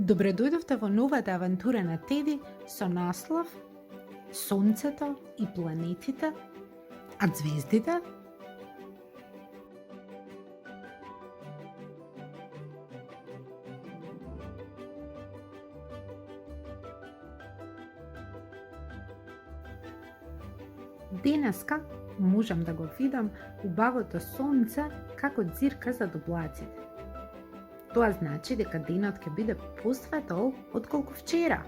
Добре дојдовте во новата авантура на Теди со наслов Сонцето и планетите, а звездите? Денеска можам да го видам убавото сонце како ѕирка зад облаците. Тоа значи дека денот ќе биде посветол отколку вчера.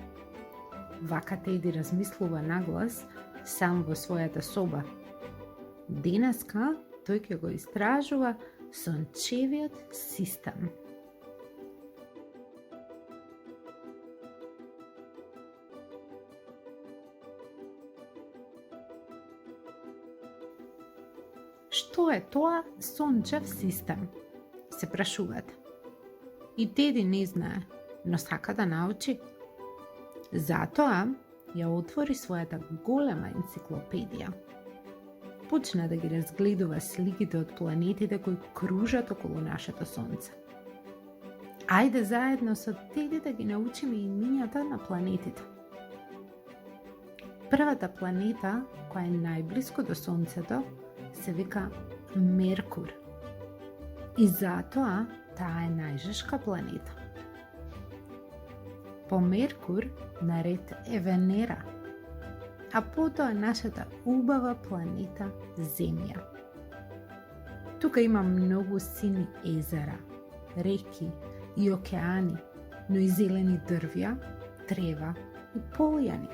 Вака Теди размислува наглас сам во својата соба. Денеска тој ќе го истражува сончевиот систем. Што е тоа сончев систем? Се прашувате. И Теди не знае, но сака да научи. Затоа ја отвори својата голема енциклопедија. Почна да ги разгледува сликите од планетите кои кружат околу нашето сонце. Ајде заедно со Теди да ги научиме имињата на планетите. Првата планета која е најблиску до сонцето се вика Меркур. И затоа таа е најжешка планета. По Меркур наред е Венера, а потоа нашата убава планета Земја. Тука има многу сини езера, реки и океани, но и зелени дрвја, трева и полјани.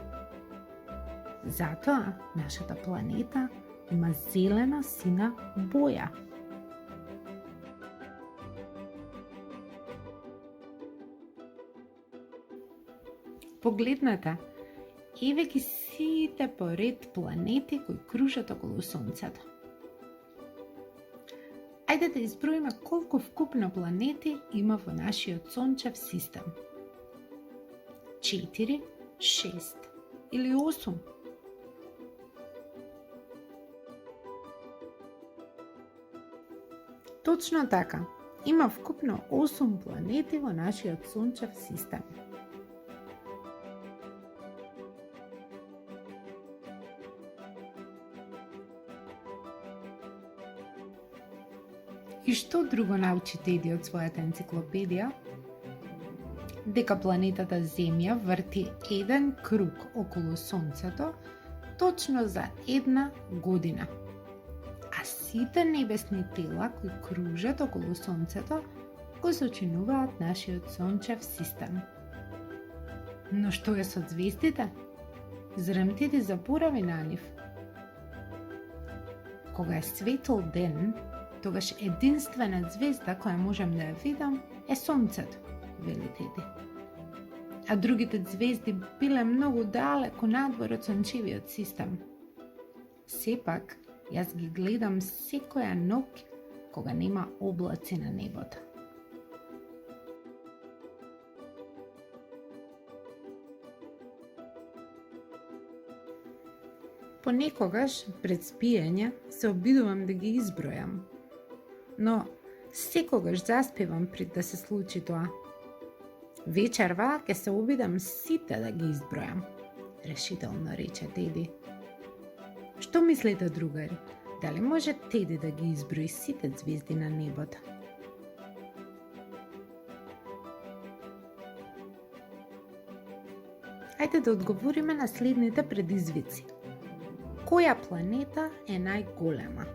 Затоа нашата планета има зелена сина боја. Погледнете, еве ги сите поред планети кои кружат околу Сонцето. Ајде да изброиме колку вкупно планети има во нашиот сончев систем. 4, 6 или 8? Точно така, има вкупно 8 планети во нашиот сончев систем. И што друго научи Теди од својата енциклопедија? Дека планетата Земја врти еден круг околу Сонцето точно за 1 година. А сите небесни тела кои кружат околу Сонцето го сочинуваат нашиот сончев систем. Но што е со звездите? Зарем Теди заборави на нив? Кога е светол ден, тогаш единствена звезда која можам да ја видам е Сонцето, вели Теди. А другите звезди биле многу далеку надвор од сончевиот систем. Сепак, јас ги гледам секоја ноќ кога нема облаци на небото. Понекогаш пред спиење се обидувам да ги избројам, но секогаш заспевам пред да се случи тоа. Вечерва ќе се обидам сите да ги избројам, решително рече Теди. Што мислите, другари? Дали може Теди да ги изброи сите звезди на небото? Ајде да одговориме на следните предизвици. Која планета е најголема?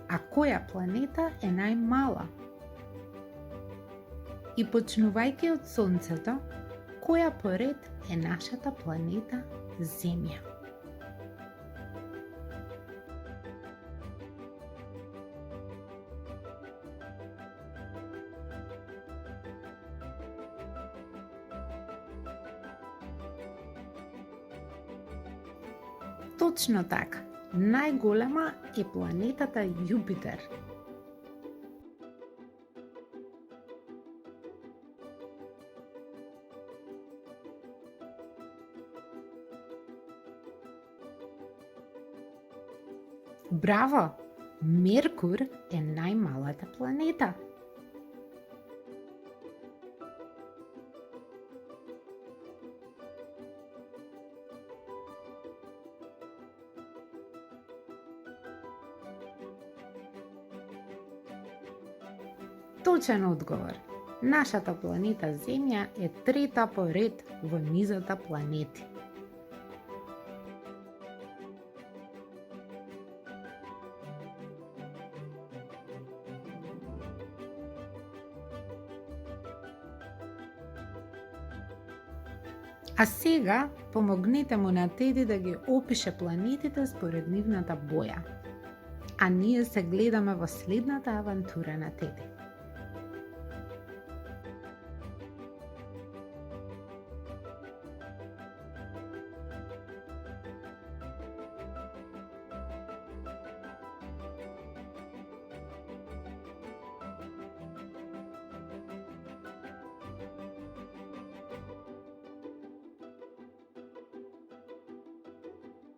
А која планета е најмала? И почнувајќи од Сонцето, која поред е нашата планета Земја? Точно така, најголема е планетата Јупитер. Браво! Меркур е најмалата планета. Точен одговор. Нашата планета Земја е трета по ред во низата планети. А сега помогнете му на Теди да ги опише планетите според нивната боја. А ние се гледаме во следната авантура на Теди.